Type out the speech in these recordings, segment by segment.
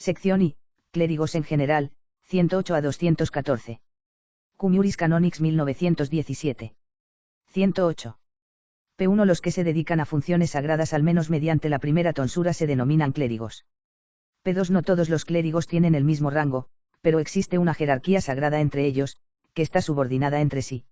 Sección I, clérigos en general, 108 a 214. Cum Iuris Canonics 1917. 108. P1. Los que se dedican a funciones sagradas al menos mediante la primera tonsura se denominan clérigos. P2. No todos los clérigos tienen el mismo rango, pero existe una jerarquía sagrada entre ellos, que está subordinada entre sí.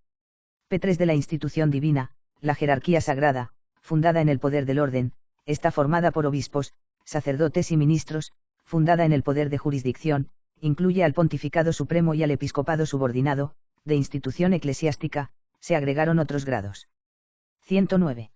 P3. De la institución divina, la jerarquía sagrada, fundada en el poder del orden, está formada por obispos, sacerdotes y ministros, fundada en el poder de jurisdicción, incluye al pontificado supremo y al episcopado subordinado, de institución eclesiástica, se agregaron otros grados. 109.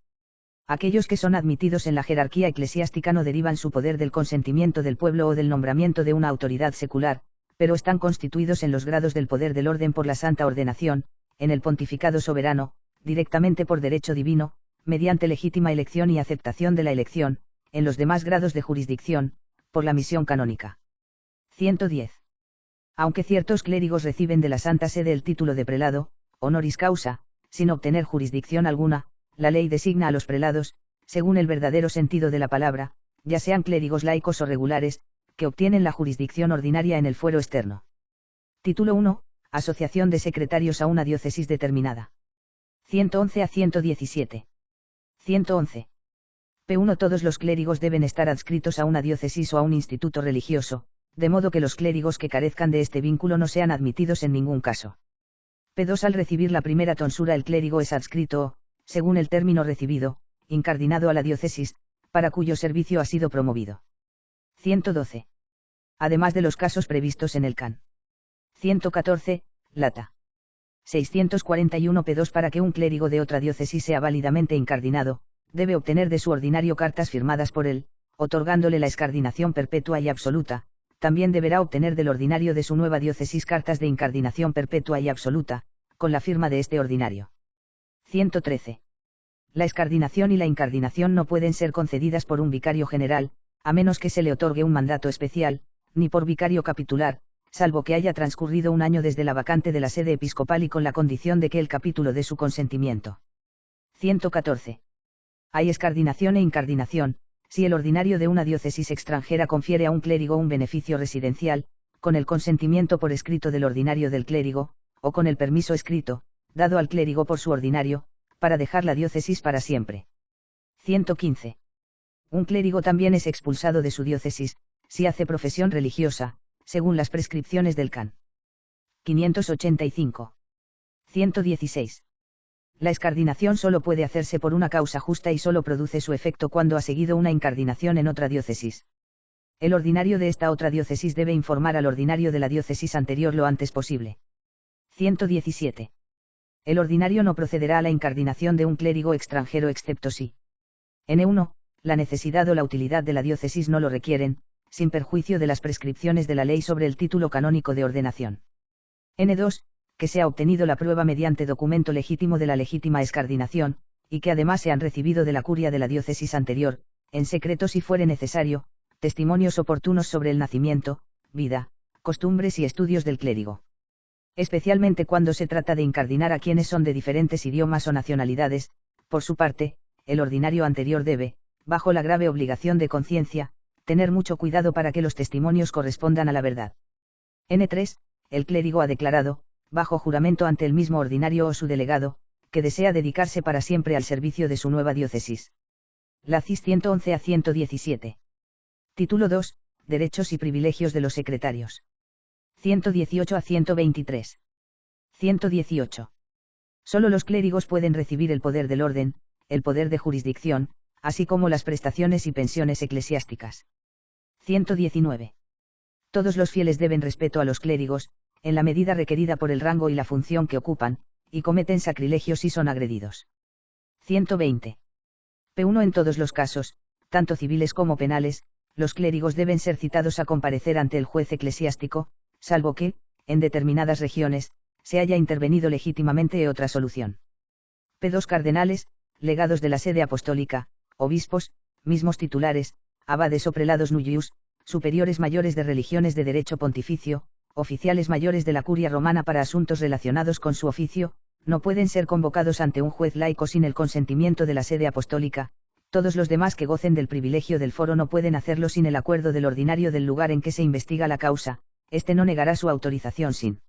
Aquellos que son admitidos en la jerarquía eclesiástica no derivan su poder del consentimiento del pueblo o del nombramiento de una autoridad secular, pero están constituidos en los grados del poder del orden por la santa ordenación, en el pontificado soberano, directamente por derecho divino, mediante legítima elección y aceptación de la elección, en los demás grados de jurisdicción, por la misión canónica. 110. Aunque ciertos clérigos reciben de la Santa Sede el título de prelado, honoris causa, sin obtener jurisdicción alguna, la ley designa a los prelados, según el verdadero sentido de la palabra, ya sean clérigos laicos o regulares, que obtienen la jurisdicción ordinaria en el fuero externo. Título 1. Asociación de secretarios a una diócesis determinada. 111 a 117. 111. P1. Todos los clérigos deben estar adscritos a una diócesis o a un instituto religioso, de modo que los clérigos que carezcan de este vínculo no sean admitidos en ningún caso. P2. Al recibir la primera tonsura el clérigo es adscrito o, según el término recibido, incardinado a la diócesis, para cuyo servicio ha sido promovido. 112. Además de los casos previstos en el can. 114, Lata. 641 P2. Para que un clérigo de otra diócesis sea válidamente incardinado, debe obtener de su ordinario cartas firmadas por él, otorgándole la escardinación perpetua y absoluta. También deberá obtener del ordinario de su nueva diócesis cartas de incardinación perpetua y absoluta, con la firma de este ordinario. 113. La escardinación y la incardinación no pueden ser concedidas por un vicario general, a menos que se le otorgue un mandato especial, ni por vicario capitular, salvo que haya transcurrido un año desde la vacante de la sede episcopal y con la condición de que el capítulo dé su consentimiento. 114. Hay escardinación e incardinación, si el ordinario de una diócesis extranjera confiere a un clérigo un beneficio residencial, con el consentimiento por escrito del ordinario del clérigo, o con el permiso escrito, dado al clérigo por su ordinario, para dejar la diócesis para siempre. 115. Un clérigo también es expulsado de su diócesis, si hace profesión religiosa, según las prescripciones del can. 585. 116. La escardinación solo puede hacerse por una causa justa y solo produce su efecto cuando ha seguido una incardinación en otra diócesis. El ordinario de esta otra diócesis debe informar al ordinario de la diócesis anterior lo antes posible. 117. El ordinario no procederá a la incardinación de un clérigo extranjero excepto si N1, la necesidad o la utilidad de la diócesis no lo requieren, sin perjuicio de las prescripciones de la ley sobre el título canónico de ordenación. N2, que se ha obtenido la prueba mediante documento legítimo de la legítima escardinación, y que además se han recibido de la curia de la diócesis anterior, en secreto si fuere necesario, testimonios oportunos sobre el nacimiento, vida, costumbres y estudios del clérigo. Especialmente cuando se trata de incardinar a quienes son de diferentes idiomas o nacionalidades, por su parte, el ordinario anterior debe, bajo la grave obligación de conciencia, tener mucho cuidado para que los testimonios correspondan a la verdad. N3, el clérigo ha declarado, bajo juramento ante el mismo ordinario o su delegado, que desea dedicarse para siempre al servicio de su nueva diócesis. Lacis 111 a 117. Título 2, Derechos y privilegios de los secretarios. 118 a 123. 118. Solo los clérigos pueden recibir el poder del orden, el poder de jurisdicción, así como las prestaciones y pensiones eclesiásticas. 119. Todos los fieles deben respeto a los clérigos, en la medida requerida por el rango y la función que ocupan, y cometen sacrilegios si son agredidos. 120. P1. En todos los casos, tanto civiles como penales, los clérigos deben ser citados a comparecer ante el juez eclesiástico, salvo que, en determinadas regiones, se haya intervenido legítimamente otra solución. P2. Cardenales, legados de la sede apostólica, obispos, mismos titulares, abades o prelados nullius, superiores mayores de religiones de derecho pontificio, oficiales mayores de la curia romana para asuntos relacionados con su oficio, no pueden ser convocados ante un juez laico sin el consentimiento de la sede apostólica. Todos los demás que gocen del privilegio del foro no pueden hacerlo sin el acuerdo del ordinario del lugar en que se investiga la causa, este no negará su autorización sin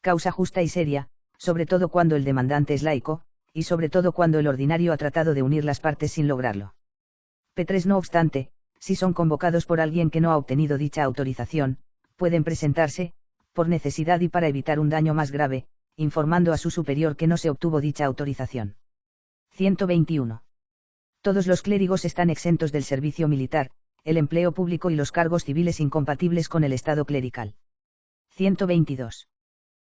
causa justa y seria, sobre todo cuando el demandante es laico, y sobre todo cuando el ordinario ha tratado de unir las partes sin lograrlo. P3 No obstante, si son convocados por alguien que no ha obtenido dicha autorización, pueden presentarse, por necesidad y para evitar un daño más grave, informando a su superior que no se obtuvo dicha autorización. 121. Todos los clérigos están exentos del servicio militar, el empleo público y los cargos civiles incompatibles con el estado clerical. 122.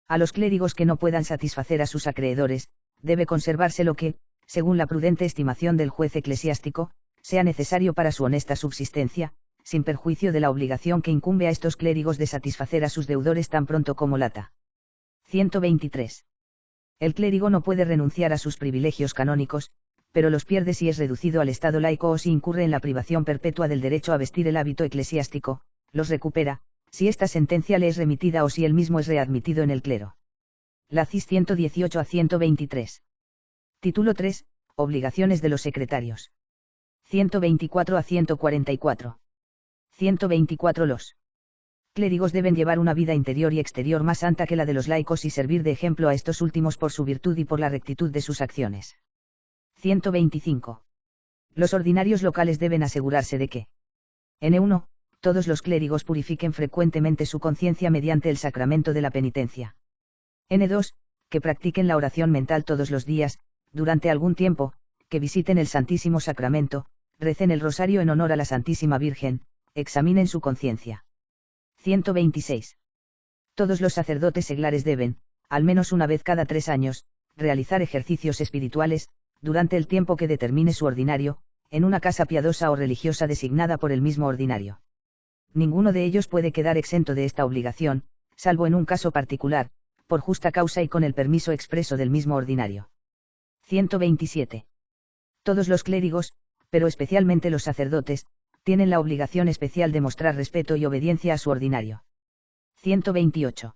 A los clérigos que no puedan satisfacer a sus acreedores, debe conservarse lo que, según la prudente estimación del juez eclesiástico, sea necesario para su honesta subsistencia, sin perjuicio de la obligación que incumbe a estos clérigos de satisfacer a sus deudores tan pronto como lata. 123. El clérigo no puede renunciar a sus privilegios canónicos, pero los pierde si es reducido al estado laico o si incurre en la privación perpetua del derecho a vestir el hábito eclesiástico, los recupera, si esta sentencia le es remitida o si él mismo es readmitido en el clero. Lacis 118 a 123. Título 3. Obligaciones de los secretarios. 124 a 144. 124 Los clérigos deben llevar una vida interior y exterior más santa que la de los laicos y servir de ejemplo a estos últimos por su virtud y por la rectitud de sus acciones. 125. Los ordinarios locales deben asegurarse de que N1. Todos los clérigos purifiquen frecuentemente su conciencia mediante el sacramento de la penitencia. N2. Que practiquen la oración mental todos los días, durante algún tiempo, que visiten el Santísimo Sacramento, recen el rosario en honor a la Santísima Virgen, examinen su conciencia. 126. Todos los sacerdotes seglares deben, al menos una vez cada 3 años, realizar ejercicios espirituales, durante el tiempo que determine su ordinario, en una casa piadosa o religiosa designada por el mismo ordinario. Ninguno de ellos puede quedar exento de esta obligación, salvo en un caso particular, por justa causa y con el permiso expreso del mismo ordinario. 127. Todos los clérigos, pero especialmente los sacerdotes, tienen la obligación especial de mostrar respeto y obediencia a su ordinario. 128.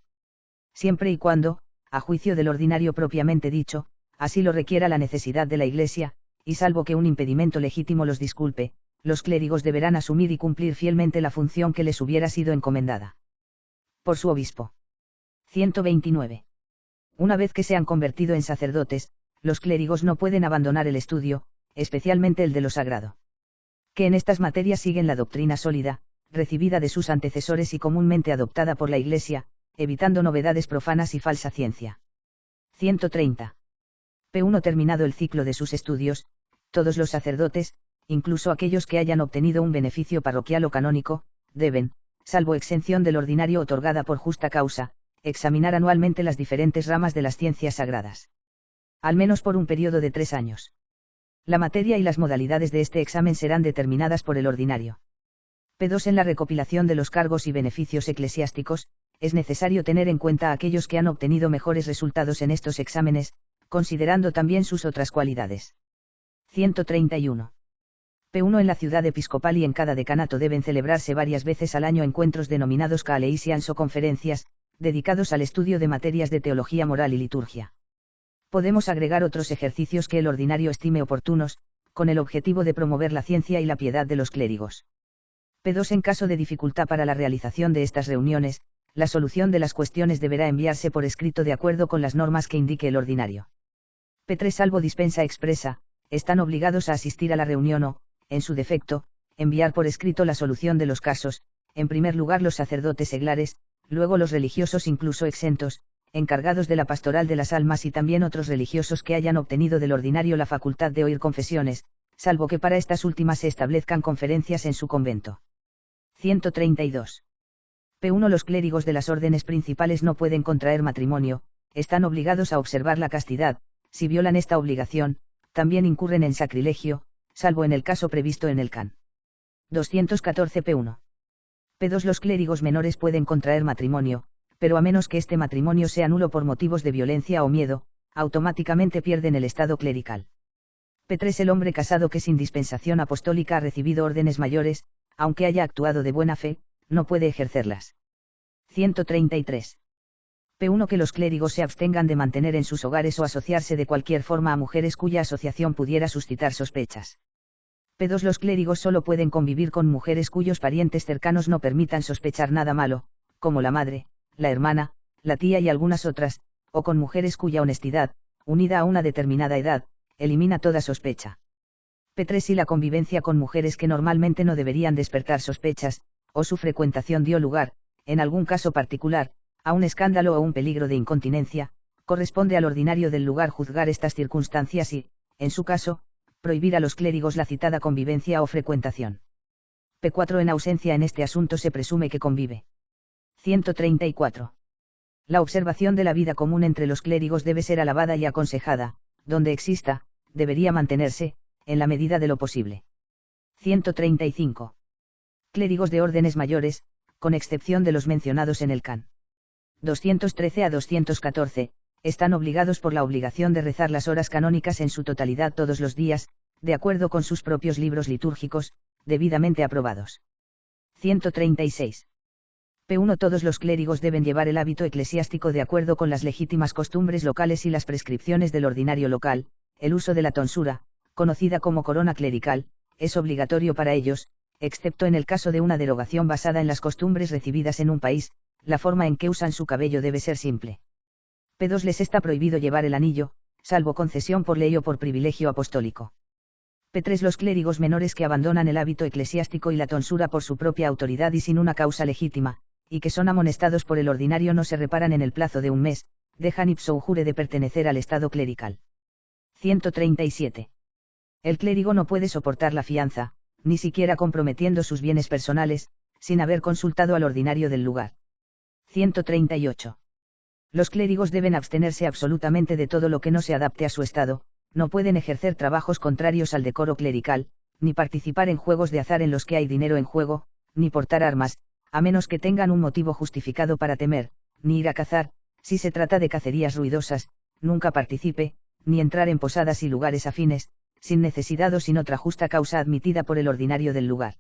Siempre y cuando, a juicio del ordinario propiamente dicho, así lo requiera la necesidad de la Iglesia, y salvo que un impedimento legítimo los disculpe, los clérigos deberán asumir y cumplir fielmente la función que les hubiera sido encomendada por su obispo. 129. Una vez que se han convertido en sacerdotes, los clérigos no pueden abandonar el estudio, especialmente el de lo sagrado. Que en estas materias siguen la doctrina sólida, recibida de sus antecesores y comúnmente adoptada por la Iglesia, evitando novedades profanas y falsa ciencia. 130. P1 Terminado el ciclo de sus estudios, todos los sacerdotes, incluso aquellos que hayan obtenido un beneficio parroquial o canónico, deben, salvo exención del ordinario otorgada por justa causa, examinar anualmente las diferentes ramas de las ciencias sagradas. Al menos por un periodo de 3 años. La materia y las modalidades de este examen serán determinadas por el ordinario. P2 En la recopilación de los cargos y beneficios eclesiásticos, es necesario tener en cuenta a aquellos que han obtenido mejores resultados en estos exámenes, considerando también sus otras cualidades. 131. P1 En la ciudad episcopal y en cada decanato deben celebrarse varias veces al año encuentros denominados caaleisians o conferencias, dedicados al estudio de materias de teología moral y liturgia. Podemos agregar otros ejercicios que el ordinario estime oportunos, con el objetivo de promover la ciencia y la piedad de los clérigos. P2 En caso de dificultad para la realización de estas reuniones, la solución de las cuestiones deberá enviarse por escrito de acuerdo con las normas que indique el ordinario. P3 Salvo dispensa expresa, están obligados a asistir a la reunión o, en su defecto, enviar por escrito la solución de los casos, en primer lugar los sacerdotes seglares, luego los religiosos incluso exentos, encargados de la pastoral de las almas y también otros religiosos que hayan obtenido del ordinario la facultad de oír confesiones, salvo que para estas últimas se establezcan conferencias en su convento. 132. P1 Los clérigos de las órdenes principales no pueden contraer matrimonio, están obligados a observar la castidad, si violan esta obligación, también incurren en sacrilegio, salvo en el caso previsto en el can. 214 P1. P2 Los clérigos menores pueden contraer matrimonio, pero a menos que este matrimonio sea nulo por motivos de violencia o miedo, automáticamente pierden el estado clerical. P3 El hombre casado que sin dispensación apostólica ha recibido órdenes mayores, aunque haya actuado de buena fe, no puede ejercerlas. 133. P1 Que los clérigos se abstengan de mantener en sus hogares o asociarse de cualquier forma a mujeres cuya asociación pudiera suscitar sospechas. P2 Los clérigos solo pueden convivir con mujeres cuyos parientes cercanos no permitan sospechar nada malo, como la madre, la hermana, la tía y algunas otras, o con mujeres cuya honestidad, unida a una determinada edad, elimina toda sospecha. P3 Y la convivencia con mujeres que normalmente no deberían despertar sospechas, o su frecuentación dio lugar, en algún caso particular, a un escándalo o un peligro de incontinencia, corresponde al ordinario del lugar juzgar estas circunstancias y, en su caso, prohibir a los clérigos la citada convivencia o frecuentación. P4 En ausencia en este asunto se presume que convive. 134. La observación de la vida común entre los clérigos debe ser alabada y aconsejada, donde exista, debería mantenerse, en la medida de lo posible. 135. Clérigos de órdenes mayores, con excepción de los mencionados en el can. 213 a 214, están obligados por la obligación de rezar las horas canónicas en su totalidad todos los días, de acuerdo con sus propios libros litúrgicos, debidamente aprobados. 136. P1 Todos los clérigos deben llevar el hábito eclesiástico de acuerdo con las legítimas costumbres locales y las prescripciones del ordinario local. El uso de la tonsura, conocida como corona clerical, es obligatorio para ellos, excepto en el caso de una derogación basada en las costumbres recibidas en un país. La forma en que usan su cabello debe ser simple. P2 Les está prohibido llevar el anillo, salvo concesión por ley o por privilegio apostólico. P3 Los clérigos menores que abandonan el hábito eclesiástico y la tonsura por su propia autoridad y sin una causa legítima, y que son amonestados por el ordinario no se reparan en el plazo de un mes, dejan ipso jure de pertenecer al estado clerical. 137. El clérigo no puede soportar la fianza, ni siquiera comprometiendo sus bienes personales, sin haber consultado al ordinario del lugar. 138. Los clérigos deben abstenerse absolutamente de todo lo que no se adapte a su estado, no pueden ejercer trabajos contrarios al decoro clerical, ni participar en juegos de azar en los que hay dinero en juego, ni portar armas, a menos que tengan un motivo justificado para temer, ni ir a cazar, si se trata de cacerías ruidosas, nunca participe, ni entrar en posadas y lugares afines, sin necesidad o sin otra justa causa admitida por el ordinario del lugar.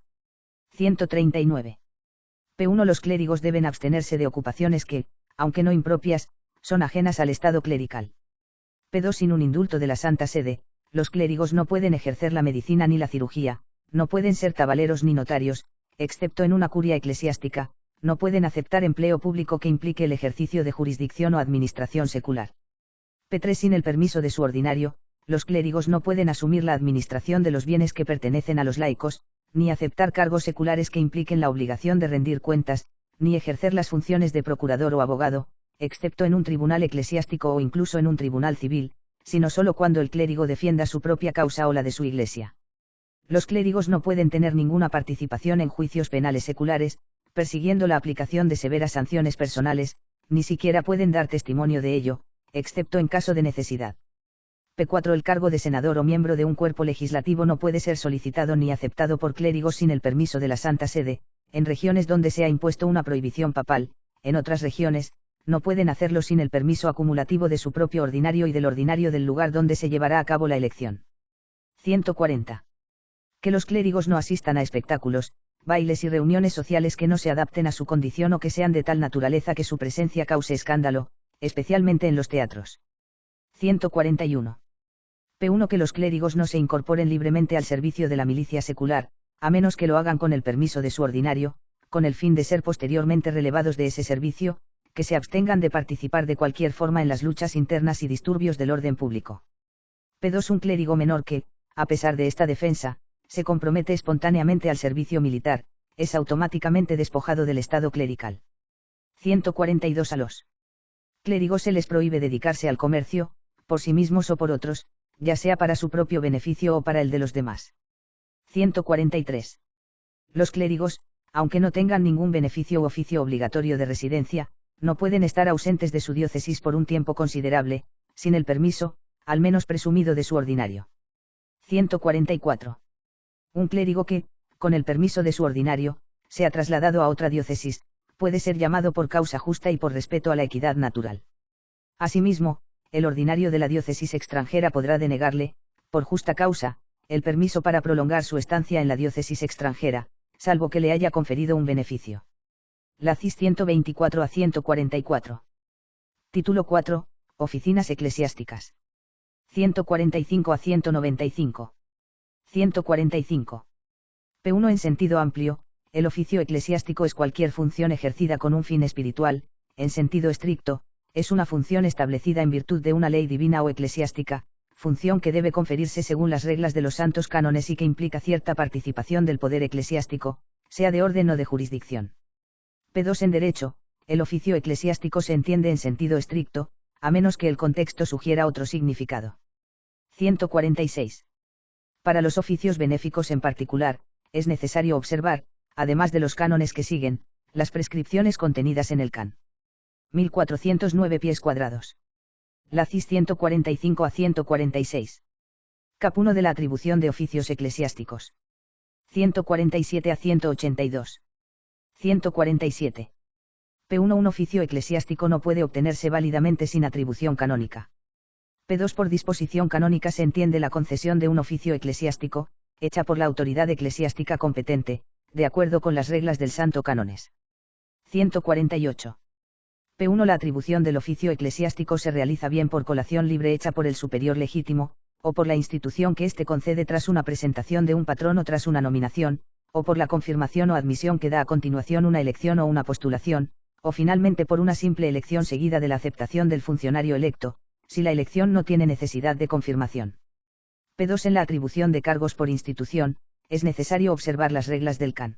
139. P1 Los clérigos deben abstenerse de ocupaciones que, aunque no impropias, son ajenas al estado clerical. P2 Sin un indulto de la Santa Sede, los clérigos no pueden ejercer la medicina ni la cirugía, no pueden ser tabaleros ni notarios, excepto en una curia eclesiástica, no pueden aceptar empleo público que implique el ejercicio de jurisdicción o administración secular. P3 Sin el permiso de su ordinario, los clérigos no pueden asumir la administración de los bienes que pertenecen a los laicos, ni aceptar cargos seculares que impliquen la obligación de rendir cuentas, ni ejercer las funciones de procurador o abogado, excepto en un tribunal eclesiástico o incluso en un tribunal civil, sino solo cuando el clérigo defienda su propia causa o la de su iglesia. Los clérigos no pueden tener ninguna participación en juicios penales seculares, persiguiendo la aplicación de severas sanciones personales, ni siquiera pueden dar testimonio de ello, excepto en caso de necesidad. P4 El cargo de senador o miembro de un cuerpo legislativo no puede ser solicitado ni aceptado por clérigos sin el permiso de la Santa Sede, en regiones donde se ha impuesto una prohibición papal, en otras regiones, no pueden hacerlo sin el permiso acumulativo de su propio ordinario y del ordinario del lugar donde se llevará a cabo la elección. 140. Que los clérigos no asistan a espectáculos, bailes y reuniones sociales que no se adapten a su condición o que sean de tal naturaleza que su presencia cause escándalo, especialmente en los teatros. 141. P1 Que los clérigos no se incorporen libremente al servicio de la milicia secular, a menos que lo hagan con el permiso de su ordinario, con el fin de ser posteriormente relevados de ese servicio, que se abstengan de participar de cualquier forma en las luchas internas y disturbios del orden público. P2 Un clérigo menor que, a pesar de esta defensa, se compromete espontáneamente al servicio militar, es automáticamente despojado del estado clerical. 142 A los clérigos se les prohíbe dedicarse al comercio, por sí mismos o por otros, ya sea para su propio beneficio o para el de los demás. 143. Los clérigos, aunque no tengan ningún beneficio u oficio obligatorio de residencia, no pueden estar ausentes de su diócesis por un tiempo considerable, sin el permiso, al menos presumido de su ordinario. 144. Un clérigo que, con el permiso de su ordinario, se ha trasladado a otra diócesis, puede ser llamado por causa justa y por respeto a la equidad natural. Asimismo, el ordinario de la diócesis extranjera podrá denegarle, por justa causa, el permiso para prolongar su estancia en la diócesis extranjera, salvo que le haya conferido un beneficio. Lacis 124 a 144. Título 4, Oficinas eclesiásticas. 145 a 195. 145. P1 en sentido amplio, el oficio eclesiástico es cualquier función ejercida con un fin espiritual. En sentido estricto, es una función establecida en virtud de una ley divina o eclesiástica, función que debe conferirse según las reglas de los santos cánones y que implica cierta participación del poder eclesiástico, sea de orden o de jurisdicción. P2 en derecho, el oficio eclesiástico se entiende en sentido estricto, a menos que el contexto sugiera otro significado. 146. Para los oficios benéficos en particular, es necesario observar, además de los cánones que siguen, las prescripciones contenidas en el can. 1409 pies cuadrados. La CIS 145 a 146. Cap 1 de la atribución de oficios eclesiásticos. 147 a 182. 147. P1 Un oficio eclesiástico no puede obtenerse válidamente sin atribución canónica. P2 Por disposición canónica se entiende la concesión de un oficio eclesiástico, hecha por la autoridad eclesiástica competente, de acuerdo con las reglas del Santo Cánones. 148. P1 La atribución del oficio eclesiástico se realiza bien por colación libre hecha por el superior legítimo, o por la institución que éste concede tras una presentación de un patrón o tras una nominación, o por la confirmación o admisión que da a continuación una elección o una postulación, o finalmente por una simple elección seguida de la aceptación del funcionario electo, si la elección no tiene necesidad de confirmación. P2 En la atribución de cargos por institución, es necesario observar las reglas del can.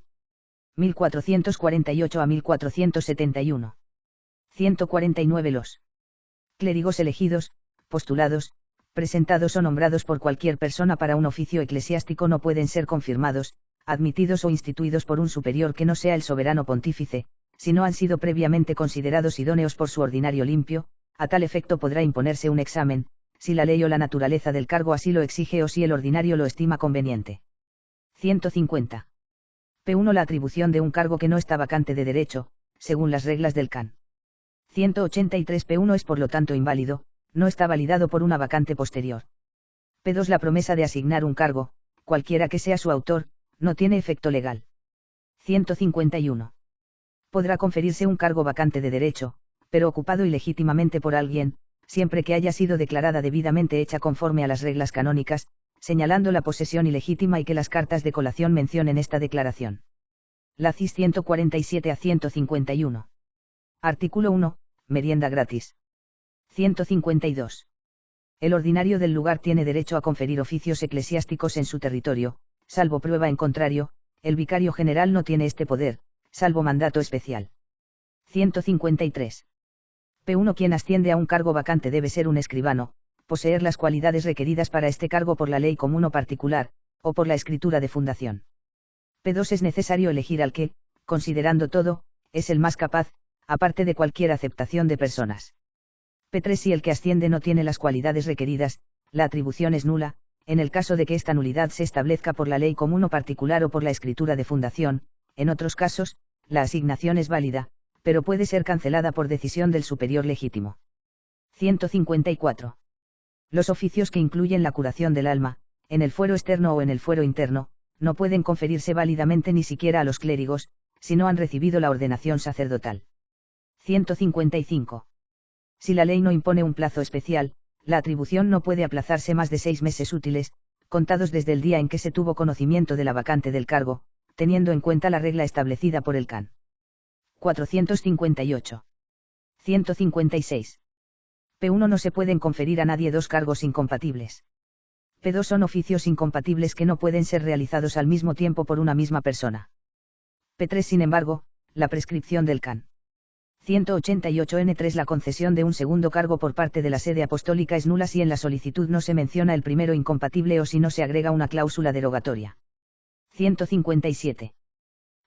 1448 a 1471. 149 Los clérigos elegidos, postulados, presentados o nombrados por cualquier persona para un oficio eclesiástico no pueden ser confirmados, admitidos o instituidos por un superior que no sea el soberano pontífice, si no han sido previamente considerados idóneos por su ordinario limpio. A tal efecto podrá imponerse un examen, si la ley o la naturaleza del cargo así lo exige o si el ordinario lo estima conveniente. 150. P1 La atribución de un cargo que no está vacante de derecho, según las reglas del can. 183 P1 es por lo tanto inválido, no está validado por una vacante posterior. P2 La promesa de asignar un cargo, cualquiera que sea su autor, no tiene efecto legal. 151. Podrá conferirse un cargo vacante de derecho, pero ocupado ilegítimamente por alguien, siempre que haya sido declarada debidamente hecha conforme a las reglas canónicas, señalando la posesión ilegítima y que las cartas de colación mencionen esta declaración. La CIS 147 a 151. Artículo 1. Merienda gratis. 152. El ordinario del lugar tiene derecho a conferir oficios eclesiásticos en su territorio, salvo prueba en contrario, el vicario general no tiene este poder, salvo mandato especial. 153. P1 Quien asciende a un cargo vacante debe ser un escribano, poseer las cualidades requeridas para este cargo por la ley común o particular, o por la escritura de fundación. P2 Es necesario elegir al que, considerando todo, es el más capaz, aparte de cualquier aceptación de personas. P3 Si el que asciende no tiene las cualidades requeridas, la atribución es nula, en el caso de que esta nulidad se establezca por la ley común o particular o por la escritura de fundación. En otros casos, la asignación es válida, pero puede ser cancelada por decisión del superior legítimo. 154. Los oficios que incluyen la curación del alma, en el fuero externo o en el fuero interno, no pueden conferirse válidamente ni siquiera a los clérigos, si no han recibido la ordenación sacerdotal. 155. Si la ley no impone un plazo especial, la atribución no puede aplazarse más de 6 meses útiles, contados desde el día en que se tuvo conocimiento de la vacante del cargo, teniendo en cuenta la regla establecida por el can. 458. 156. P1 No se pueden conferir a nadie dos cargos incompatibles. P2 Son oficios incompatibles que no pueden ser realizados al mismo tiempo por una misma persona. P3 Sin embargo, la prescripción del can. 188 N3 La concesión de un segundo cargo por parte de la sede apostólica es nula si en la solicitud no se menciona el primero incompatible o si no se agrega una cláusula derogatoria. 157.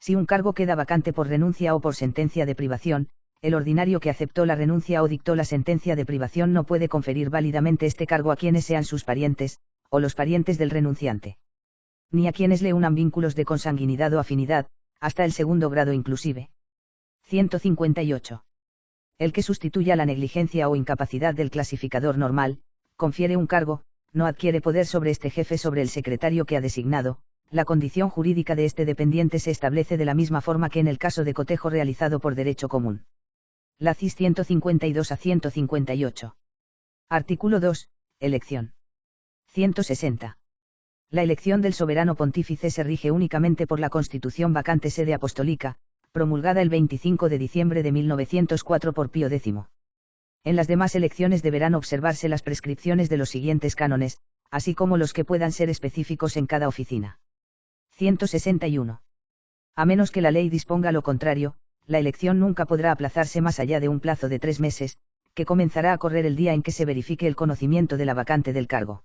Si un cargo queda vacante por renuncia o por sentencia de privación, el ordinario que aceptó la renuncia o dictó la sentencia de privación no puede conferir válidamente este cargo a quienes sean sus parientes, o los parientes del renunciante. Ni a quienes le unan vínculos de consanguinidad o afinidad, hasta el segundo grado inclusive. 158. El que sustituya la negligencia o incapacidad del clasificador normal, confiere un cargo, no adquiere poder sobre este jefe sobre el secretario que ha designado. La condición jurídica de este dependiente se establece de la misma forma que en el caso de cotejo realizado por derecho común. La CIS 152 a 158. Artículo 2. Elección. 160. La elección del soberano pontífice se rige únicamente por la Constitución Vacante Sede Apostólica, promulgada el 25 de diciembre de 1904 por Pío X. En las demás elecciones deberán observarse las prescripciones de los siguientes cánones, así como los que puedan ser específicos en cada oficina. 161. A menos que la ley disponga lo contrario, la elección nunca podrá aplazarse más allá de un plazo de 3 meses, que comenzará a correr el día en que se verifique el conocimiento de la vacante del cargo.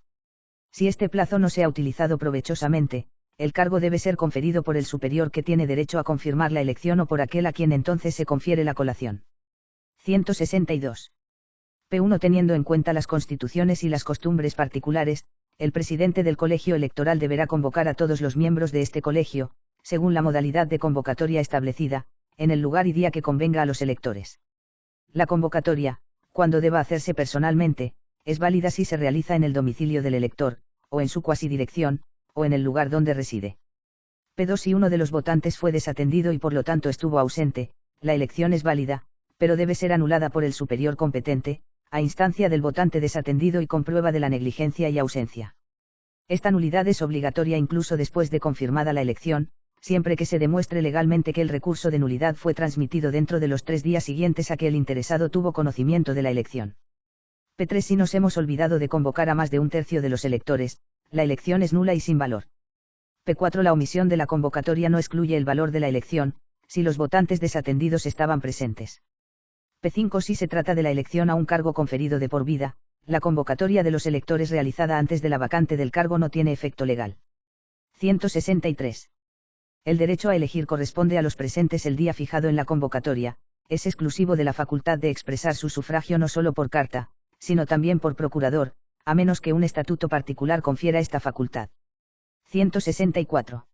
Si este plazo no se ha utilizado provechosamente, el cargo debe ser conferido por el superior que tiene derecho a confirmar la elección o por aquel a quien entonces se confiere la colación. 162. P1. Teniendo en cuenta las constituciones y las costumbres particulares, el presidente del colegio electoral deberá convocar a todos los miembros de este colegio, según la modalidad de convocatoria establecida, en el lugar y día que convenga a los electores. La convocatoria, cuando deba hacerse personalmente, es válida si se realiza en el domicilio del elector, o en su cuasidirección, o en el lugar donde reside. P2. Si uno de los votantes fue desatendido y por lo tanto estuvo ausente, la elección es válida, pero debe ser anulada por el superior competente, a instancia del votante desatendido y con prueba de la negligencia y ausencia. Esta nulidad es obligatoria incluso después de confirmada la elección, siempre que se demuestre legalmente que el recurso de nulidad fue transmitido dentro de los 3 días siguientes a que el interesado tuvo conocimiento de la elección. P3. Si nos hemos olvidado de convocar a más de un tercio de los electores, la elección es nula y sin valor. P4. La omisión de la convocatoria no excluye el valor de la elección, si los votantes desatendidos estaban presentes. P5. Si se trata de la elección a un cargo conferido de por vida, la convocatoria de los electores realizada antes de la vacante del cargo no tiene efecto legal. 163. El derecho a elegir corresponde a los presentes el día fijado en la convocatoria, es exclusivo de la facultad de expresar su sufragio no solo por carta, sino también por procurador, a menos que un estatuto particular confiera esta facultad. 164.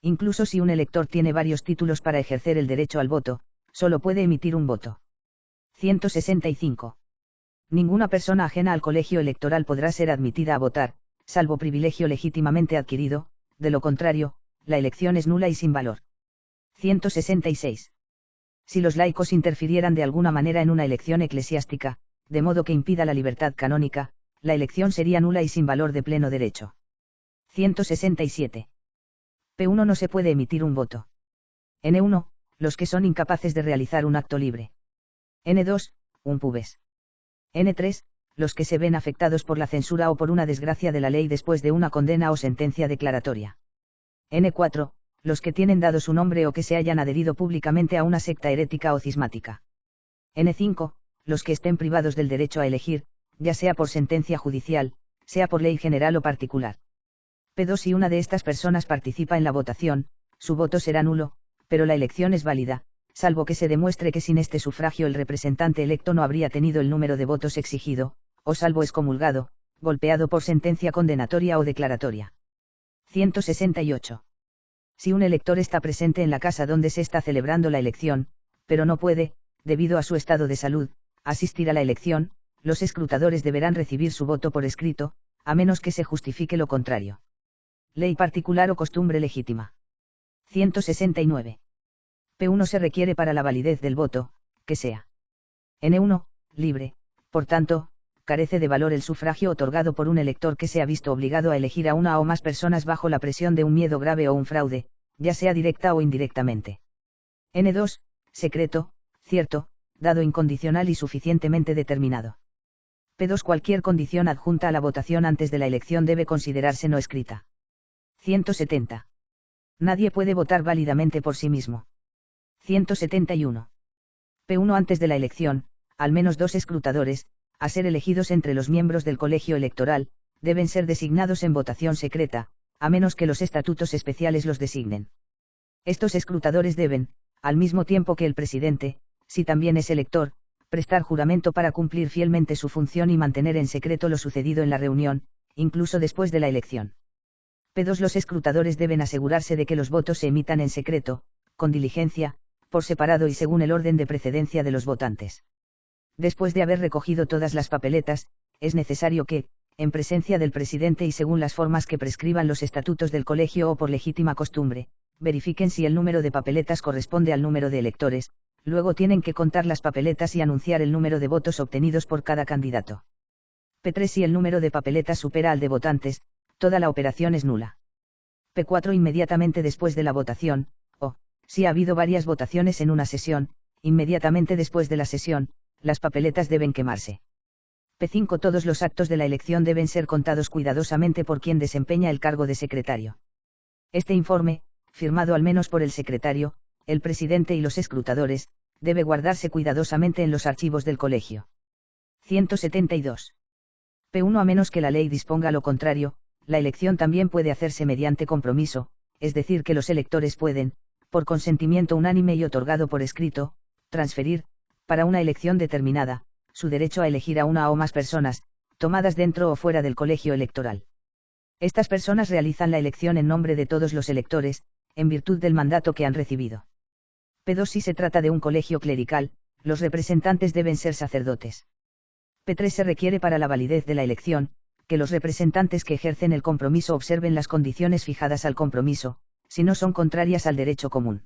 Incluso si un elector tiene varios títulos para ejercer el derecho al voto, solo puede emitir un voto. 165. Ninguna persona ajena al colegio electoral podrá ser admitida a votar, salvo privilegio legítimamente adquirido, de lo contrario, la elección es nula y sin valor. 166. Si los laicos interfirieran de alguna manera en una elección eclesiástica, de modo que impida la libertad canónica, la elección sería nula y sin valor de pleno derecho. 167. P1. No se puede emitir un voto. N1. Los que son incapaces de realizar un acto libre. N2. Un pubes. N3. Los que se ven afectados por la censura o por una desgracia de la ley después de una condena o sentencia declaratoria. N4. Los que tienen dado su nombre o que se hayan adherido públicamente a una secta herética o cismática. N5. Los que estén privados del derecho a elegir, ya sea por sentencia judicial, sea por ley general o particular. P2. Si una de estas personas participa en la votación, su voto será nulo, pero la elección es válida, salvo que se demuestre que sin este sufragio el representante electo no habría tenido el número de votos exigido, o salvo excomulgado, golpeado por sentencia condenatoria o declaratoria. 168. Si un elector está presente en la casa donde se está celebrando la elección, pero no puede, debido a su estado de salud, asistir a la elección, los escrutadores deberán recibir su voto por escrito, a menos que se justifique lo contrario. Ley particular o costumbre legítima. 169. P1. Se requiere para la validez del voto, que sea N1, libre, por tanto, carece de valor el sufragio otorgado por un elector que se ha visto obligado a elegir a una o más personas bajo la presión de un miedo grave o un fraude, ya sea directa o indirectamente. N2, secreto, cierto, dado incondicional y suficientemente determinado. P2. Cualquier condición adjunta a la votación antes de la elección debe considerarse no escrita. 170. Nadie puede votar válidamente por sí mismo. 171. P1. Antes de la elección, al menos 2 escrutadores, a ser elegidos entre los miembros del colegio electoral, deben ser designados en votación secreta, a menos que los estatutos especiales los designen. Estos escrutadores deben, al mismo tiempo que el presidente, si también es elector, prestar juramento para cumplir fielmente su función y mantener en secreto lo sucedido en la reunión, incluso después de la elección. P2. Los escrutadores deben asegurarse de que los votos se emitan en secreto, con diligencia, por separado y según el orden de precedencia de los votantes. Después de haber recogido todas las papeletas, es necesario que, en presencia del presidente y según las formas que prescriban los estatutos del colegio o por legítima costumbre, verifiquen si el número de papeletas corresponde al número de electores, luego tienen que contar las papeletas y anunciar el número de votos obtenidos por cada candidato. P3. Si el número de papeletas supera al de votantes, toda la operación es nula. P4 inmediatamente después de la votación, o, si ha habido varias votaciones en una sesión, inmediatamente después de la sesión, las papeletas deben quemarse. P5 todos los actos de la elección deben ser contados cuidadosamente por quien desempeña el cargo de secretario. Este informe, firmado al menos por el secretario, el presidente y los escrutadores, debe guardarse cuidadosamente en los archivos del colegio. 172. P1 a menos que la ley disponga lo contrario, la elección también puede hacerse mediante compromiso, es decir que los electores pueden, por consentimiento unánime y otorgado por escrito, transferir, para una elección determinada, su derecho a elegir a una o más personas, tomadas dentro o fuera del colegio electoral. Estas personas realizan la elección en nombre de todos los electores, en virtud del mandato que han recibido. P2 si se trata de un colegio clerical, los representantes deben ser sacerdotes. P3 se requiere para la validez de la elección, que los representantes que ejercen el compromiso observen las condiciones fijadas al compromiso, si no son contrarias al derecho común.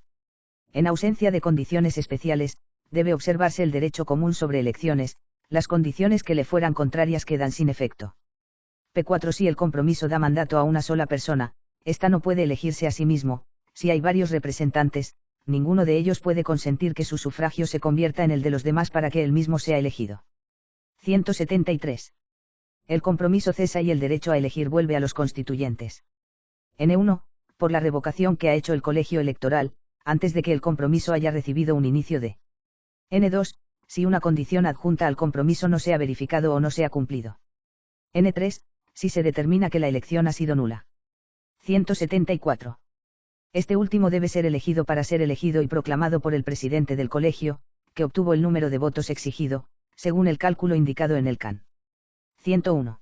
En ausencia de condiciones especiales, debe observarse el derecho común sobre elecciones, las condiciones que le fueran contrarias quedan sin efecto. P4 si el compromiso da mandato a una sola persona, ésta no puede elegirse a sí mismo, si hay varios representantes, ninguno de ellos puede consentir que su sufragio se convierta en el de los demás para que él mismo sea elegido. 173. El compromiso cesa y el derecho a elegir vuelve a los constituyentes. N1, por la revocación que ha hecho el colegio electoral, antes de que el compromiso haya recibido un inicio de. N2, si una condición adjunta al compromiso no se ha verificado o no se ha cumplido. N3, si se determina que la elección ha sido nula. 174. Este último debe ser elegido para ser elegido y proclamado por el presidente del colegio, que obtuvo el número de votos exigido, según el cálculo indicado en el CAN. 101.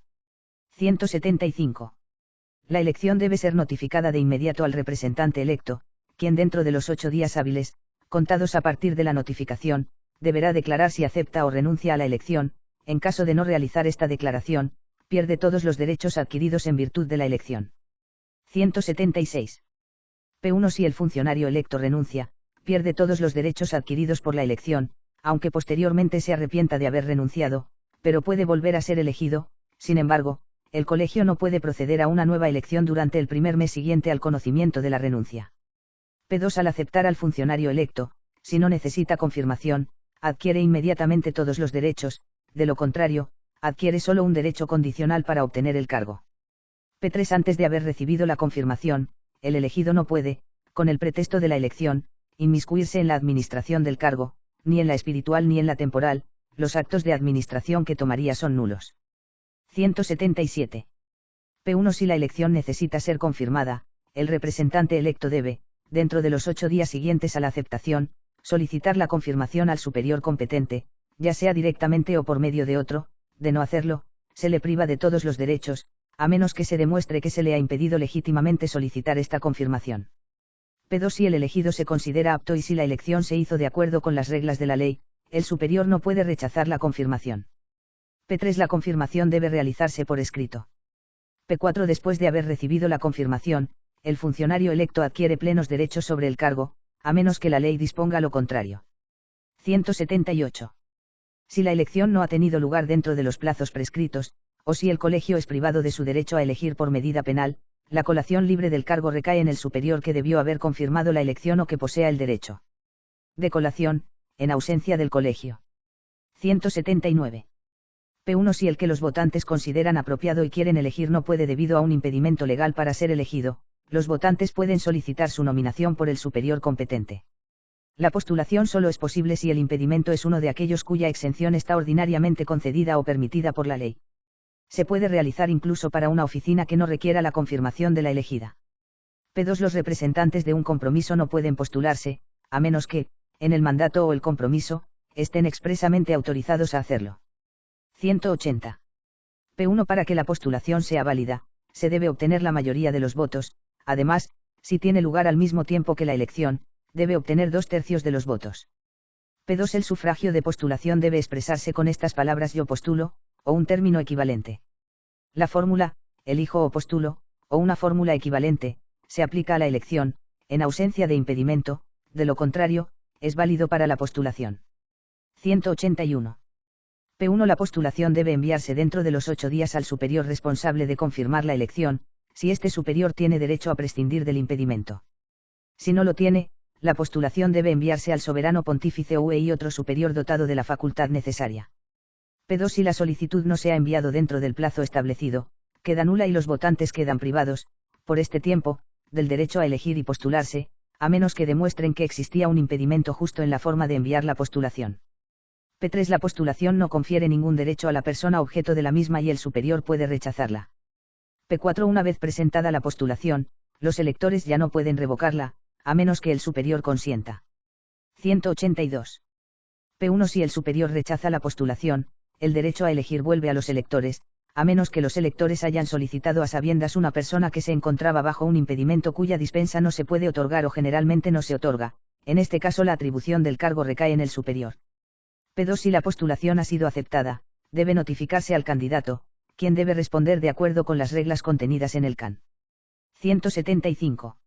175. La elección debe ser notificada de inmediato al representante electo, quien dentro de los 8 días hábiles, contados a partir de la notificación, deberá declarar si acepta o renuncia a la elección. En caso de no realizar esta declaración, pierde todos los derechos adquiridos en virtud de la elección. 176. P1 si el funcionario electo renuncia, pierde todos los derechos adquiridos por la elección, aunque posteriormente se arrepienta de haber renunciado, pero puede volver a ser elegido. Sin embargo, el colegio no puede proceder a una nueva elección durante el primer mes siguiente al conocimiento de la renuncia. P2 al aceptar al funcionario electo, si no necesita confirmación, adquiere inmediatamente todos los derechos, de lo contrario, adquiere solo un derecho condicional para obtener el cargo. P3 antes de haber recibido la confirmación, el elegido no puede, con el pretexto de la elección, inmiscuirse en la administración del cargo, ni en la espiritual ni en la temporal, los actos de administración que tomaría son nulos. 177. P1 si la elección necesita ser confirmada, el representante electo debe, dentro de los 8 días siguientes a la aceptación, solicitar la confirmación al superior competente, ya sea directamente o por medio de otro. De no hacerlo, se le priva de todos los derechos, a menos que se demuestre que se le ha impedido legítimamente solicitar esta confirmación. P2 si el elegido se considera apto y si la elección se hizo de acuerdo con las reglas de la ley, el superior no puede rechazar la confirmación. P3 la confirmación debe realizarse por escrito. P4 después de haber recibido la confirmación, el funcionario electo adquiere plenos derechos sobre el cargo, a menos que la ley disponga lo contrario. 178. Si la elección no ha tenido lugar dentro de los plazos prescritos, o si el colegio es privado de su derecho a elegir por medida penal, la colación libre del cargo recae en el superior que debió haber confirmado la elección o que posea el derecho de colación, en ausencia del colegio. 179. P1 si el que los votantes consideran apropiado y quieren elegir no puede debido a un impedimento legal para ser elegido, los votantes pueden solicitar su nominación por el superior competente. La postulación solo es posible si el impedimento es uno de aquellos cuya exención está ordinariamente concedida o permitida por la ley. Se puede realizar incluso para una oficina que no requiera la confirmación de la elegida. P2 los representantes de un compromiso no pueden postularse, a menos que, en el mandato o el compromiso, estén expresamente autorizados a hacerlo. 180. P1 para que la postulación sea válida, se debe obtener la mayoría de los votos. Además, si tiene lugar al mismo tiempo que la elección, debe obtener 2/3 de los votos. P2 el sufragio de postulación debe expresarse con estas palabras yo postulo, o un término equivalente. La fórmula, elijo o postulo, o una fórmula equivalente, se aplica a la elección, en ausencia de impedimento, de lo contrario, es válido para la postulación. 181. P1 la postulación debe enviarse dentro de los 8 días al superior responsable de confirmar la elección, si este superior tiene derecho a prescindir del impedimento. Si no lo tiene, la postulación debe enviarse al soberano pontífice o y otro superior dotado de la facultad necesaria. P2. Si la solicitud no se ha enviado dentro del plazo establecido, queda nula y los votantes quedan privados, por este tiempo, del derecho a elegir y postularse, a menos que demuestren que existía un impedimento justo en la forma de enviar la postulación. P3. La postulación no confiere ningún derecho a la persona objeto de la misma y el superior puede rechazarla. P4. Una vez presentada la postulación, los electores ya no pueden revocarla, a menos que el superior consienta. 182. P1. Si el superior rechaza la postulación, el derecho a elegir vuelve a los electores, a menos que los electores hayan solicitado a sabiendas una persona que se encontraba bajo un impedimento cuya dispensa no se puede otorgar o generalmente no se otorga, en este caso la atribución del cargo recae en el superior. P2. Si la postulación ha sido aceptada, debe notificarse al candidato, quien debe responder de acuerdo con las reglas contenidas en el CAN. 175.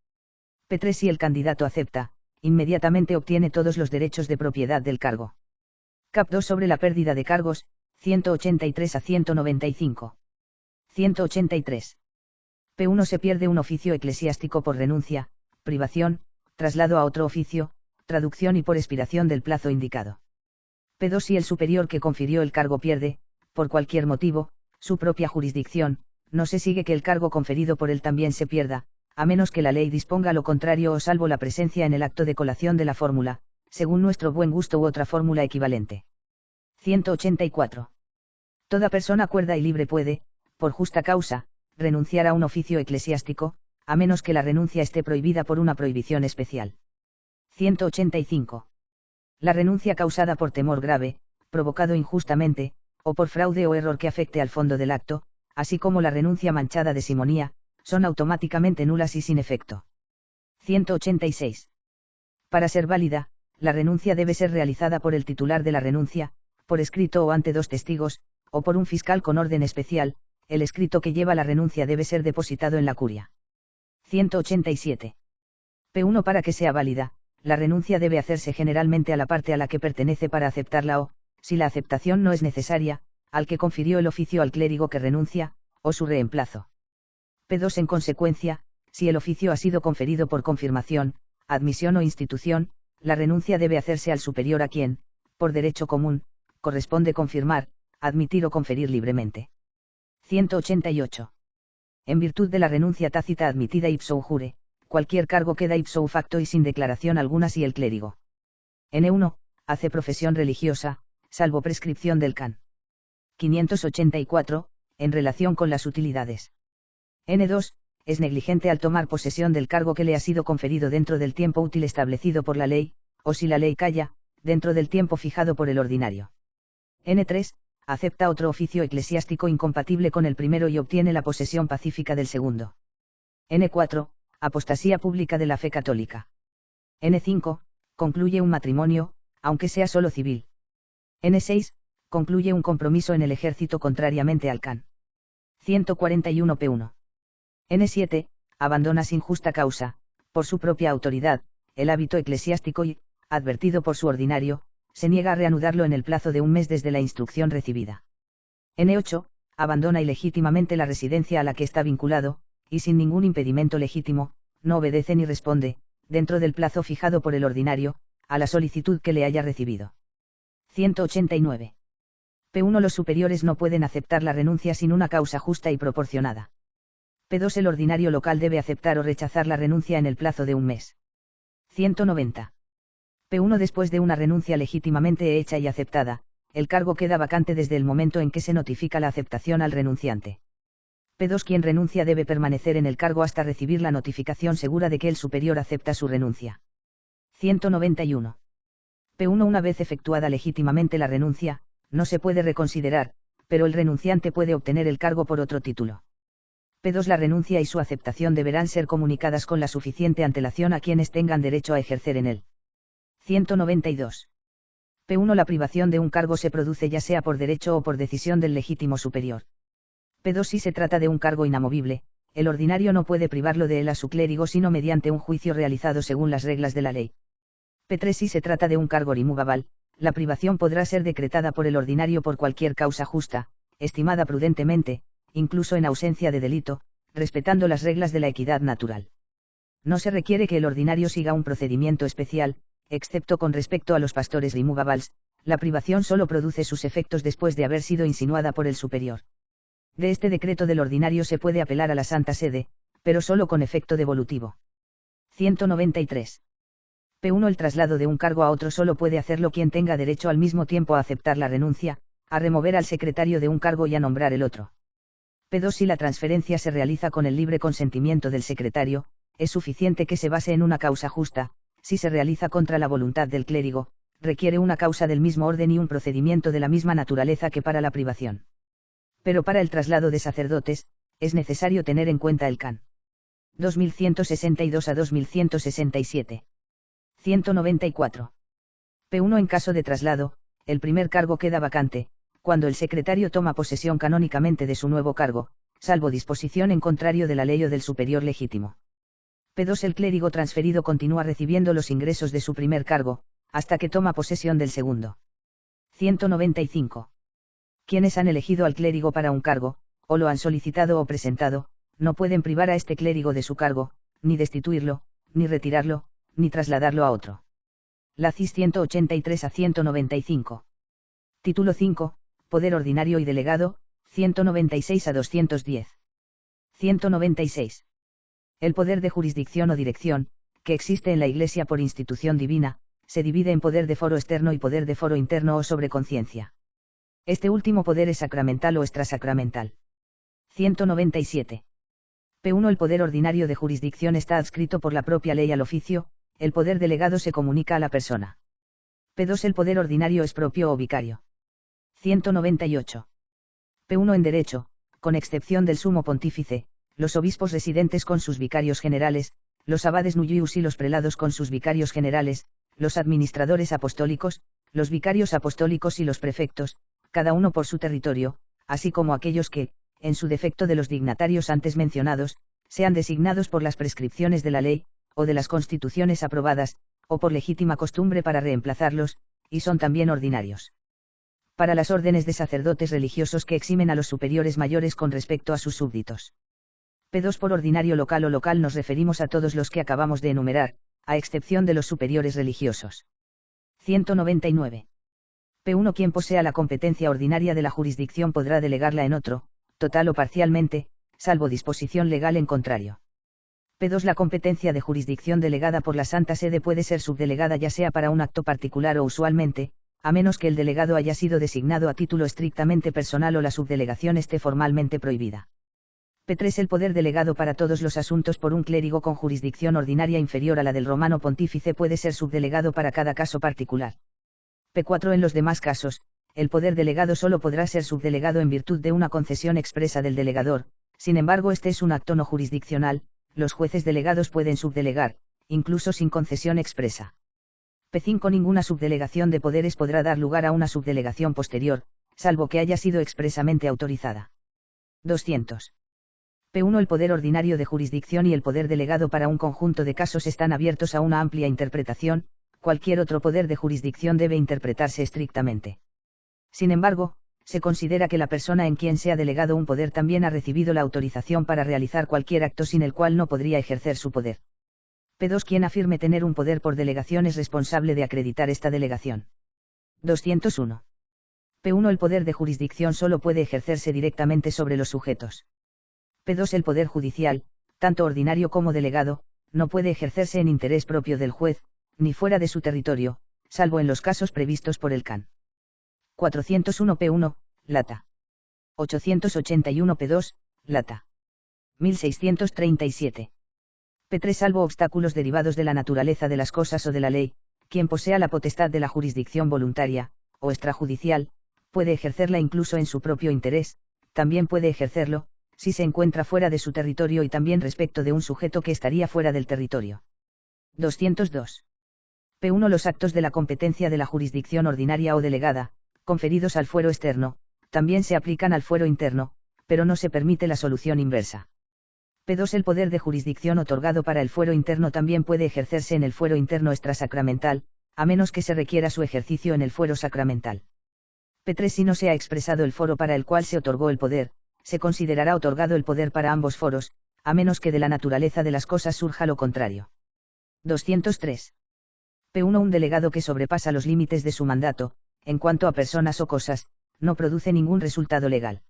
P3. Si el candidato acepta, inmediatamente obtiene todos los derechos de propiedad del cargo. Cap 2. Sobre la pérdida de cargos, 183 a 195. 183. P1. Se pierde un oficio eclesiástico por renuncia, privación, traslado a otro oficio, traducción y por expiración del plazo indicado. P2. Si el superior que confirió el cargo pierde, por cualquier motivo, su propia jurisdicción, no se sigue que el cargo conferido por él también se pierda, a menos que la ley disponga lo contrario o salvo la presencia en el acto de colación de la fórmula, según nuestro buen gusto u otra fórmula equivalente. 184. Toda persona cuerda y libre puede, por justa causa, renunciar a un oficio eclesiástico, a menos que la renuncia esté prohibida por una prohibición especial. 185. La renuncia causada por temor grave, provocado injustamente, o por fraude o error que afecte al fondo del acto, así como la renuncia manchada de simonía, son automáticamente nulas y sin efecto. 186. Para ser válida, la renuncia debe ser realizada por el titular de la renuncia, por escrito o ante dos testigos, o por un fiscal con orden especial. El escrito que lleva la renuncia debe ser depositado en la curia. 187. P1. Para que sea válida, la renuncia debe hacerse generalmente a la parte a la que pertenece para aceptarla o, si la aceptación no es necesaria, al que confirió el oficio al clérigo que renuncia, o su reemplazo. P2. En consecuencia, si el oficio ha sido conferido por confirmación, admisión o institución, la renuncia debe hacerse al superior a quien, por derecho común, corresponde confirmar, admitir o conferir libremente. 188. En virtud de la renuncia tácita admitida ipso jure, cualquier cargo queda ipso facto y sin declaración alguna si el clérigo N1. Hace profesión religiosa, salvo prescripción del CAN. 584, en relación con las utilidades. N2. Es negligente al tomar posesión del cargo que le ha sido conferido dentro del tiempo útil establecido por la ley, o si la ley calla, dentro del tiempo fijado por el ordinario. N3. Acepta otro oficio eclesiástico incompatible con el primero y obtiene la posesión pacífica del segundo. N4. Apostasía pública de la fe católica. N5. Concluye un matrimonio, aunque sea solo civil. N6. Concluye un compromiso en el ejército contrariamente al CAN. 141 P1. N7. Abandona sin justa causa, por su propia autoridad, el hábito eclesiástico y, advertido por su ordinario, se niega a reanudarlo en el plazo de un mes desde la instrucción recibida. N8. Abandona ilegítimamente la residencia a la que está vinculado, y sin ningún impedimento legítimo, no obedece ni responde, dentro del plazo fijado por el ordinario, a la solicitud que le haya recibido. 189. P1. Los superiores no pueden aceptar la renuncia sin una causa justa y proporcionada. P2. El ordinario local debe aceptar o rechazar la renuncia en el plazo de un mes. 190. P1. Después de una renuncia legítimamente hecha y aceptada, el cargo queda vacante desde el momento en que se notifica la aceptación al renunciante. P2. Quien renuncia debe permanecer en el cargo hasta recibir la notificación segura de que el superior acepta su renuncia. 191. P1. Una vez efectuada legítimamente la renuncia, no se puede reconsiderar, pero el renunciante puede obtener el cargo por otro título. P2. La renuncia y su aceptación deberán ser comunicadas con la suficiente antelación a quienes tengan derecho a ejercer en él. 192. P1. La privación de un cargo se produce ya sea por derecho o por decisión del legítimo superior. P2. Si se trata de un cargo inamovible, el ordinario no puede privarlo de él a su clérigo sino mediante un juicio realizado según las reglas de la ley. P3. Si se trata de un cargo removable, la privación podrá ser decretada por el ordinario por cualquier causa justa, estimada prudentemente, incluso en ausencia de delito, respetando las reglas de la equidad natural. No se requiere que el ordinario siga un procedimiento especial, excepto con respecto a los pastores removables, la privación solo produce sus efectos después de haber sido insinuada por el superior. De este decreto del ordinario se puede apelar a la Santa Sede, pero solo con efecto devolutivo. 193. P1. El traslado de un cargo a otro solo puede hacerlo quien tenga derecho al mismo tiempo a aceptar la renuncia, a remover al secretario de un cargo y a nombrar el otro. P2. Si la transferencia se realiza con el libre consentimiento del secretario, es suficiente que se base en una causa justa. Si se realiza contra la voluntad del clérigo, requiere una causa del mismo orden y un procedimiento de la misma naturaleza que para la privación. Pero para el traslado de sacerdotes, es necesario tener en cuenta el can. 2162 a 2167. 194. P1. En caso de traslado, el primer cargo queda vacante, cuando el secretario toma posesión canónicamente de su nuevo cargo, salvo disposición en contrario de la ley o del superior legítimo. P2. El clérigo transferido continúa recibiendo los ingresos de su primer cargo, hasta que toma posesión del segundo. 195. Quienes han elegido al clérigo para un cargo, o lo han solicitado o presentado, no pueden privar a este clérigo de su cargo, ni destituirlo, ni retirarlo, ni trasladarlo a otro. La CIS 183 a 195. Título 5, Poder Ordinario y Delegado, 196 a 210. 196. El poder de jurisdicción o dirección, que existe en la Iglesia por institución divina, se divide en poder de foro externo y poder de foro interno o sobre conciencia. Este último poder es sacramental o extrasacramental. 197. P1. El poder ordinario de jurisdicción está adscrito por la propia ley al oficio, el poder delegado se comunica a la persona. P2. El poder ordinario es propio o vicario. 198. P1. En derecho, con excepción del sumo pontífice, los obispos residentes con sus vicarios generales, los abades nullius y los prelados con sus vicarios generales, los administradores apostólicos, los vicarios apostólicos y los prefectos, cada uno por su territorio, así como aquellos que, en su defecto de los dignatarios antes mencionados, sean designados por las prescripciones de la ley, o de las constituciones aprobadas, o por legítima costumbre para reemplazarlos, y son también ordinarios. Para las órdenes de sacerdotes religiosos que eximen a los superiores mayores con respecto a sus súbditos. P2. Por ordinario local o local nos referimos a todos los que acabamos de enumerar, a excepción de los superiores religiosos. 199. P1. Quien posea la competencia ordinaria de la jurisdicción podrá delegarla en otro, total o parcialmente, salvo disposición legal en contrario. P2. La competencia de jurisdicción delegada por la Santa Sede puede ser subdelegada ya sea para un acto particular o usualmente, a menos que el delegado haya sido designado a título estrictamente personal o la subdelegación esté formalmente prohibida. P3. El poder delegado para todos los asuntos por un clérigo con jurisdicción ordinaria inferior a la del romano pontífice puede ser subdelegado para cada caso particular. P4. En los demás casos, el poder delegado solo podrá ser subdelegado en virtud de una concesión expresa del delegador, sin embargo este es un acto no jurisdiccional, los jueces delegados pueden subdelegar, incluso sin concesión expresa. P5. Ninguna subdelegación de poderes podrá dar lugar a una subdelegación posterior, salvo que haya sido expresamente autorizada. 200. P1. El poder ordinario de jurisdicción y el poder delegado para un conjunto de casos están abiertos a una amplia interpretación, cualquier otro poder de jurisdicción debe interpretarse estrictamente. Sin embargo, se considera que la persona en quien se ha delegado un poder también ha recibido la autorización para realizar cualquier acto sin el cual no podría ejercer su poder. P2. Quien afirme tener un poder por delegación es responsable de acreditar esta delegación. 201. P1. El poder de jurisdicción solo puede ejercerse directamente sobre los sujetos. P2. El poder judicial, tanto ordinario como delegado, no puede ejercerse en interés propio del juez, ni fuera de su territorio, salvo en los casos previstos por el can. 401 P1, Lata. 881 P2, Lata. 1637. P3. Salvo obstáculos derivados de la naturaleza de las cosas o de la ley, quien posea la potestad de la jurisdicción voluntaria, o extrajudicial, puede ejercerla incluso en su propio interés, también puede ejercerlo, si se encuentra fuera de su territorio y también respecto de un sujeto que estaría fuera del territorio. 202. P1. Los actos de la competencia de la jurisdicción ordinaria o delegada, conferidos al fuero externo, también se aplican al fuero interno, pero no se permite la solución inversa. P2. El poder de jurisdicción otorgado para el fuero interno también puede ejercerse en el fuero interno extrasacramental, a menos que se requiera su ejercicio en el fuero sacramental. P3. Si no se ha expresado el foro para el cual se otorgó el poder, se considerará otorgado el poder para ambos foros, a menos que de la naturaleza de las cosas surja lo contrario. 203. P1. Un delegado que sobrepasa los límites de su mandato, en cuanto a personas o cosas, no produce ningún resultado legal.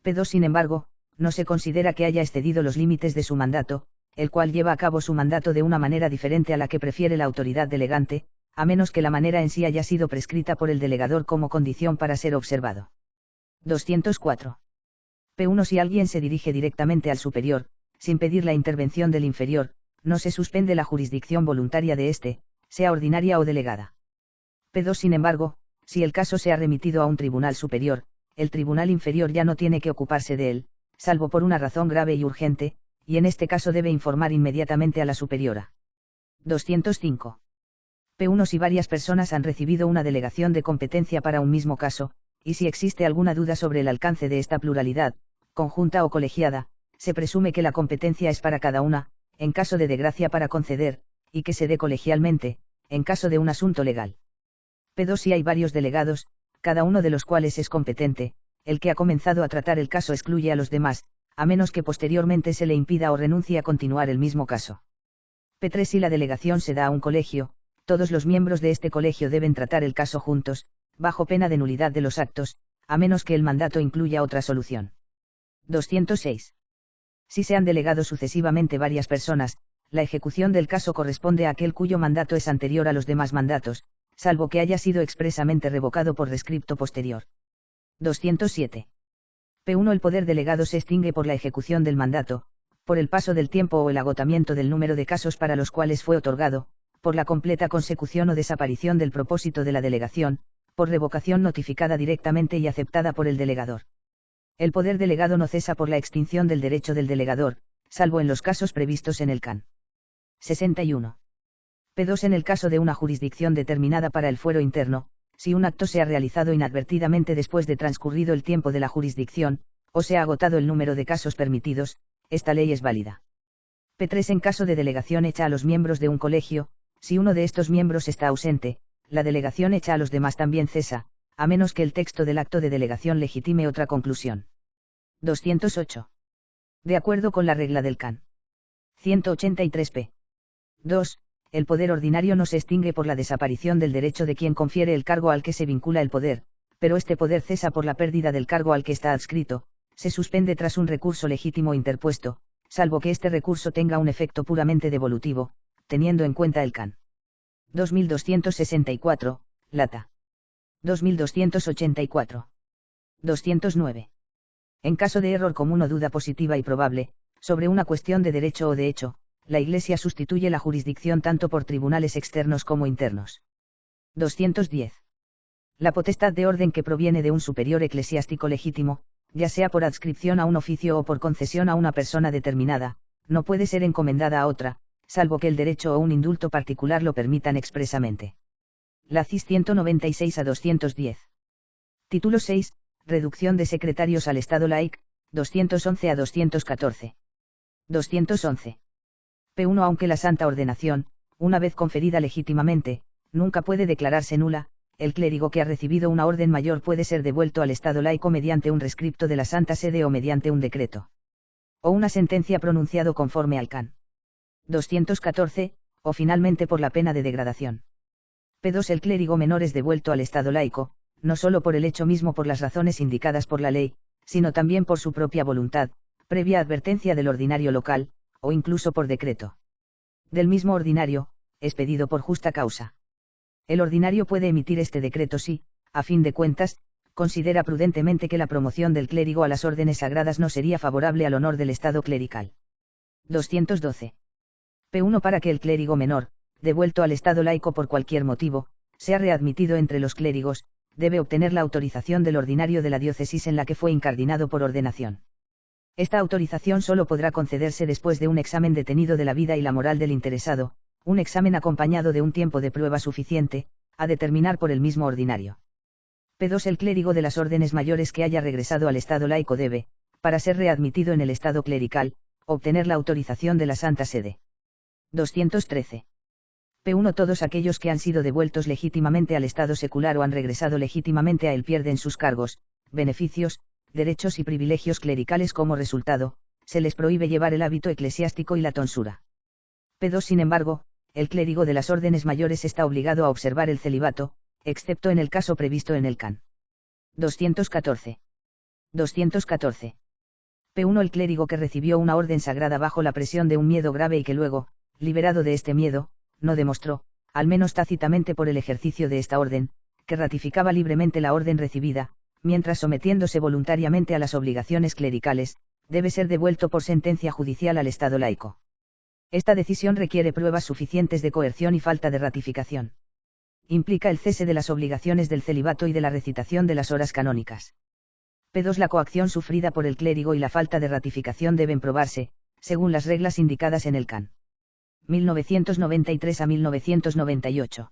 P2. Sin embargo, no se considera que haya excedido los límites de su mandato, el cual lleva a cabo su mandato de una manera diferente a la que prefiere la autoridad delegante, a menos que la manera en sí haya sido prescrita por el delegador como condición para ser observado. 204. P1. Si alguien se dirige directamente al superior, sin pedir la intervención del inferior, no se suspende la jurisdicción voluntaria de éste, sea ordinaria o delegada. P2. Sin embargo, si el caso se ha remitido a un tribunal superior, el tribunal inferior ya no tiene que ocuparse de él, salvo por una razón grave y urgente, y en este caso debe informar inmediatamente a la superiora. 205. P1. Si varias personas han recibido una delegación de competencia para un mismo caso, y si existe alguna duda sobre el alcance de esta pluralidad, conjunta o colegiada, se presume que la competencia es para cada una, en caso de desgracia para conceder, y que se dé colegialmente, en caso de un asunto legal. P2. Si hay varios delegados, cada uno de los cuales es competente, el que ha comenzado a tratar el caso excluye a los demás, a menos que posteriormente se le impida o renuncie a continuar el mismo caso. P3. Si la delegación se da a un colegio, todos los miembros de este colegio deben tratar el caso juntos, bajo pena de nulidad de los actos, a menos que el mandato incluya otra solución. 206. Si se han delegado sucesivamente varias personas, la ejecución del caso corresponde a aquel cuyo mandato es anterior a los demás mandatos, salvo que haya sido expresamente revocado por rescripto posterior. 207. P1. El poder delegado se extingue por la ejecución del mandato, por el paso del tiempo o el agotamiento del número de casos para los cuales fue otorgado, por la completa consecución o desaparición del propósito de la delegación, por revocación notificada directamente y aceptada por el delegador. El poder delegado no cesa por la extinción del derecho del delegador, salvo en los casos previstos en el can. 61. P2. En el caso de una jurisdicción determinada para el fuero interno, si un acto se ha realizado inadvertidamente después de transcurrido el tiempo de la jurisdicción, o se ha agotado el número de casos permitidos, esta ley es válida. P3. En caso de delegación hecha a los miembros de un colegio, si uno de estos miembros está ausente, la delegación hecha a los demás también cesa, a menos que el texto del acto de delegación legitime otra conclusión. 208. De acuerdo con la regla del can. 183 p. 2. El poder ordinario no se extingue por la desaparición del derecho de quien confiere el cargo al que se vincula el poder, pero este poder cesa por la pérdida del cargo al que está adscrito, se suspende tras un recurso legítimo interpuesto, salvo que este recurso tenga un efecto puramente devolutivo, teniendo en cuenta el can. 2264, Lata. 2284. 209. En caso de error común o duda positiva y probable, sobre una cuestión de derecho o de hecho, la Iglesia sustituye la jurisdicción tanto por tribunales externos como internos. 210. La potestad de orden que proviene de un superior eclesiástico legítimo, ya sea por adscripción a un oficio o por concesión a una persona determinada, no puede ser encomendada a otra, salvo que el derecho o un indulto particular lo permitan expresamente. La CIS 196 a 210. Título 6, Reducción de secretarios al Estado laic, 211 a 214. 211. P1. Aunque la santa ordenación, una vez conferida legítimamente, nunca puede declararse nula, el clérigo que ha recibido una orden mayor puede ser devuelto al Estado laico mediante un rescripto de la Santa Sede o mediante un decreto. O una sentencia pronunciado conforme al can. 214, o finalmente por la pena de degradación. P2. El clérigo menor es devuelto al Estado laico, no solo por el hecho mismo por las razones indicadas por la ley, sino también por su propia voluntad, previa advertencia del ordinario local, o incluso por decreto del mismo ordinario, expedido por justa causa. El ordinario puede emitir este decreto si, a fin de cuentas, considera prudentemente que la promoción del clérigo a las órdenes sagradas no sería favorable al honor del estado clerical. 212. P1. Para que el clérigo menor, devuelto al estado laico por cualquier motivo, sea readmitido entre los clérigos, debe obtener la autorización del ordinario de la diócesis en la que fue incardinado por ordenación. Esta autorización solo podrá concederse después de un examen detenido de la vida y la moral del interesado, un examen acompañado de un tiempo de prueba suficiente, a determinar por el mismo ordinario. P2. El clérigo de las órdenes mayores que haya regresado al estado laico debe, para ser readmitido en el estado clerical, obtener la autorización de la Santa Sede. 213. P1. Todos aquellos que han sido devueltos legítimamente al estado secular o han regresado legítimamente a él pierden sus cargos, beneficios, derechos y privilegios clericales como resultado, se les prohíbe llevar el hábito eclesiástico y la tonsura. P2. Sin embargo, el clérigo de las órdenes mayores está obligado a observar el celibato, excepto en el caso previsto en el can. 214. 214. P1. El clérigo que recibió una orden sagrada bajo la presión de un miedo grave y que luego, liberado de este miedo, no demostró, al menos tácitamente por el ejercicio de esta orden, que ratificaba libremente la orden recibida, mientras sometiéndose voluntariamente a las obligaciones clericales, debe ser devuelto por sentencia judicial al Estado laico. Esta decisión requiere pruebas suficientes de coerción y falta de ratificación. Implica el cese de las obligaciones del celibato y de la recitación de las horas canónicas. P2. La coacción sufrida por el clérigo y la falta de ratificación deben probarse, según las reglas indicadas en el can. 1993 a 1998.